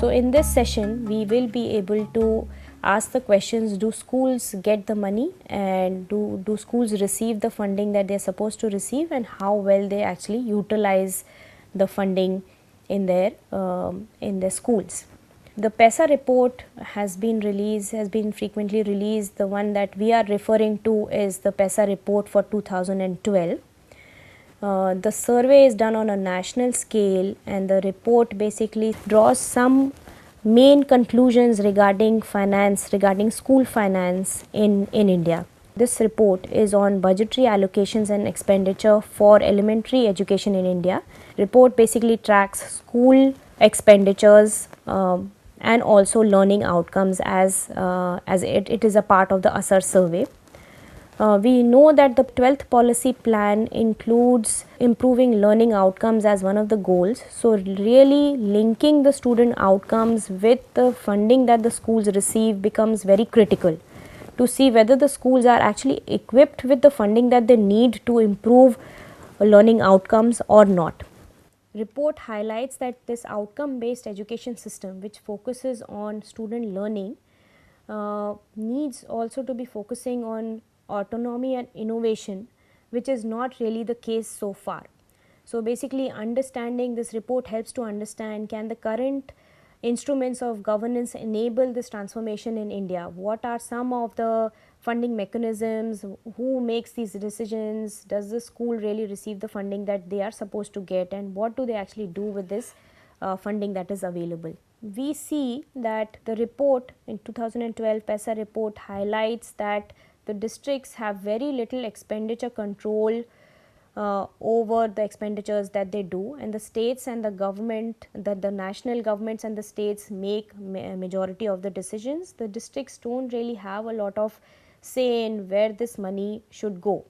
So in this session, we will be able to ask the questions, do schools get the money, and do schools receive the funding that they are supposed to receive, and how well they actually utilize the funding in their schools. The PESA report has been frequently released. The one that we are referring to is the PESA report for 2012. The survey is done on a national scale, and the report basically draws some main conclusions regarding school finance in India. This report is on budgetary allocations and expenditure for elementary education in India. Report basically tracks school expenditures and also learning outcomes as it is a part of the ASAR survey. We know that the 12th policy plan includes improving learning outcomes as one of the goals. So, really linking the student outcomes with the funding that the schools receive becomes very critical to see whether the schools are actually equipped with the funding that they need to improve learning outcomes or not. Report highlights that this outcome based education system, which focuses on student learning, needs also to be focusing on autonomy and innovation, which is not really the case so far. So basically, understanding this report helps to understand, can the current instruments of governance enable this transformation in India? What are some of the funding mechanisms? Who makes these decisions? Does the school really receive the funding that they are supposed to get, and what do they actually do with this funding that is available? We see that the report in 2012 PESA report highlights that the districts have very little expenditure control over the expenditures that they do, and the states and the government, the national governments and the states make majority of the decisions. The districts don't really have a lot of say in where this money should go.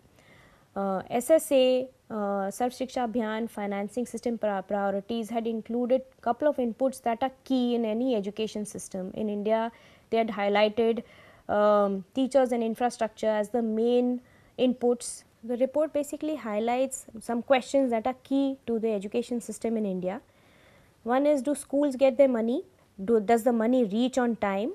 SSA, Sarv Shiksha Abhiyan financing system priorities had included couple of inputs that are key in any education system. In India, they had highlighted teachers and infrastructure as the main inputs. The report basically highlights some questions that are key to the education system in India. One is, do schools get their money? Does the money reach on time?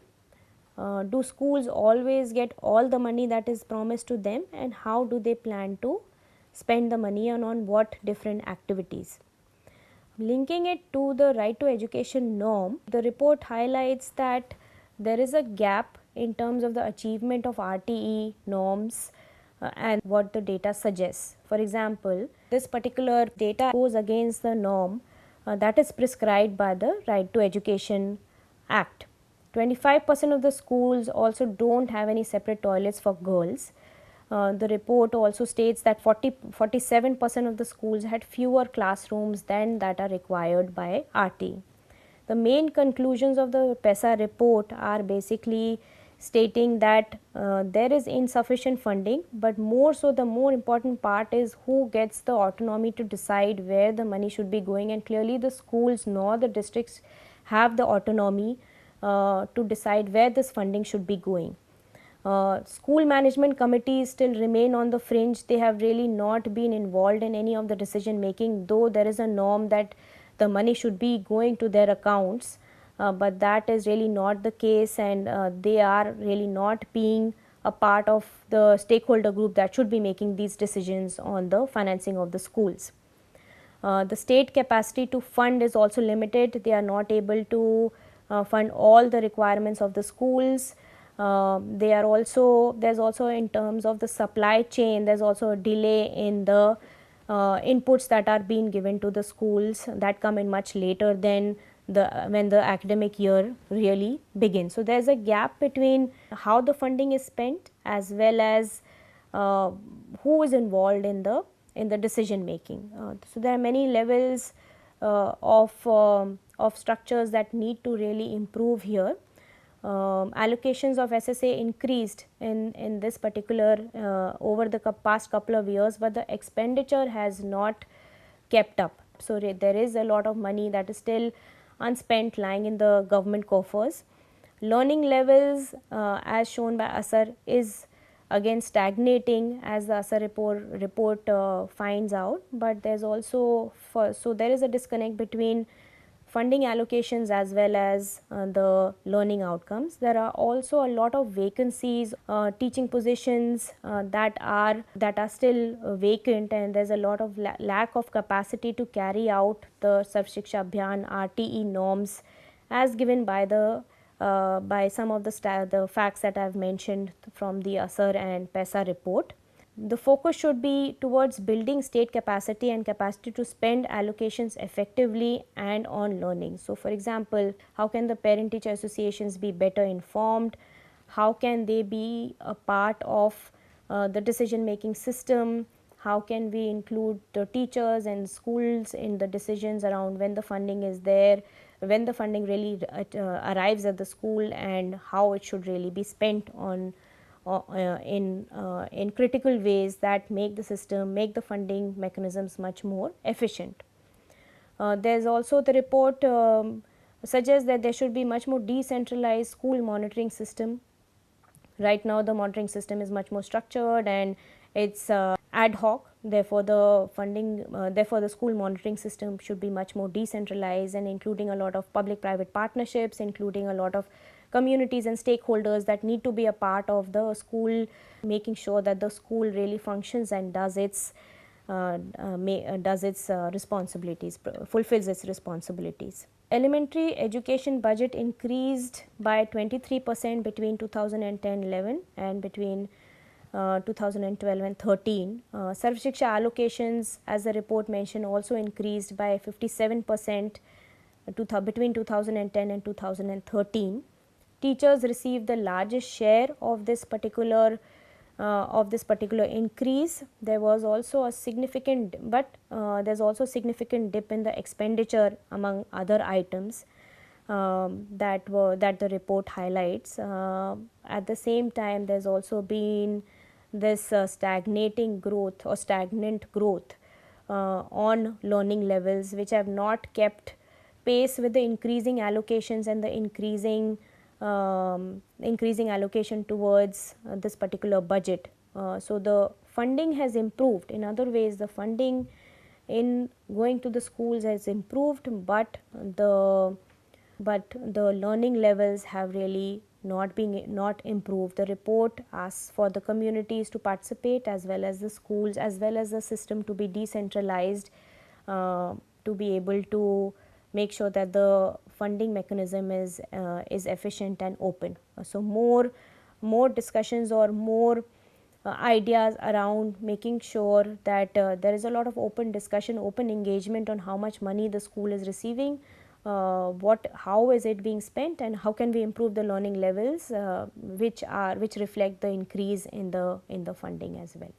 Do schools always get all the money that is promised to them, and how do they plan to spend the money and on what different activities? Linking it to the right to education norm, the report highlights that there is a gap in terms of the achievement of RTE norms and what the data suggests. For example, this particular data goes against the norm that is prescribed by the Right to Education Act. 25% of the schools also don't have any separate toilets for girls. The report also states that 47% of the schools had fewer classrooms than that are required by RT. The main conclusions of the PESA report are basically stating that there is insufficient funding, but more so the more important part is who gets the autonomy to decide where the money should be going, and clearly the schools nor the districts have the autonomy to decide where this funding should be going. School management committees still remain on the fringe. They have really not been involved in any of the decision making, though there is a norm that the money should be going to their accounts, but that is really not the case, and they are really not being a part of the stakeholder group that should be making these decisions on the financing of the schools. The state capacity to fund is also limited. They are not able to fund all the requirements of the schools. There's also in terms of the supply chain, there's also a delay in the inputs that are being given to the schools that come in much later than when the academic year really begins. So there's a gap between how the funding is spent as well as who is involved in the decision making. So there are many levels of structures that need to really improve here. Allocations of SSA increased in this particular over the past couple of years, but the expenditure has not kept up. So there is a lot of money that is still unspent lying in the government coffers. Learning levels as shown by ASAR is again stagnating, as the ASAR report finds out, but there's also so there is a disconnect between funding allocations as well as the learning outcomes. There are also a lot of vacancies, teaching positions that are still vacant, and there's a lot of lack of capacity to carry out the Sarv Shiksha Abhiyan RTE norms as given by the by some of the facts that I have mentioned from the ASAR and PESA report. The focus should be towards building state capacity and capacity to spend allocations effectively and on learning. So, for example, how can the parent teacher associations be better informed? How can they be a part of the decision making system? How can we include the teachers and schools in the decisions around when the funding is there, when the funding really arrives at the school, and how it should really be spent on in critical ways that make the system, make the funding mechanisms much more efficient. There is also the report suggests that there should be much more decentralized school monitoring system. Right now the monitoring system is much more structured and it's ad hoc, therefore the funding therefore the school monitoring system should be much more decentralized and including a lot of public private partnerships, including a lot of communities and stakeholders that need to be a part of the school, making sure that the school really functions and does its responsibilities, fulfills its responsibilities. Elementary education budget increased by 23% between 2010-11 and between 2012 and 13. Sarv Shiksha allocations, as the report mentioned, also increased by 57% between 2010 and 2013. Teachers received the largest share of this particular increase. There was also a significant, but there's also significant dip in the expenditure among other items that the report highlights. At the same time, there's also been this stagnating growth or stagnant growth on learning levels, which have not kept pace with the increasing allocations and the increasing allocation towards this particular budget. So the funding has improved. In other ways, the funding in going to the schools has improved, but the learning levels have really not improved. The report asks for the communities to participate as well as the schools as well as the system to be decentralized, to be able to make sure that the funding mechanism is efficient and open. So more discussions or more ideas around making sure that there is a lot of open discussion, open engagement on how much money the school is receiving, how is it being spent, and how can we improve the learning levels which reflect the increase in the funding as well.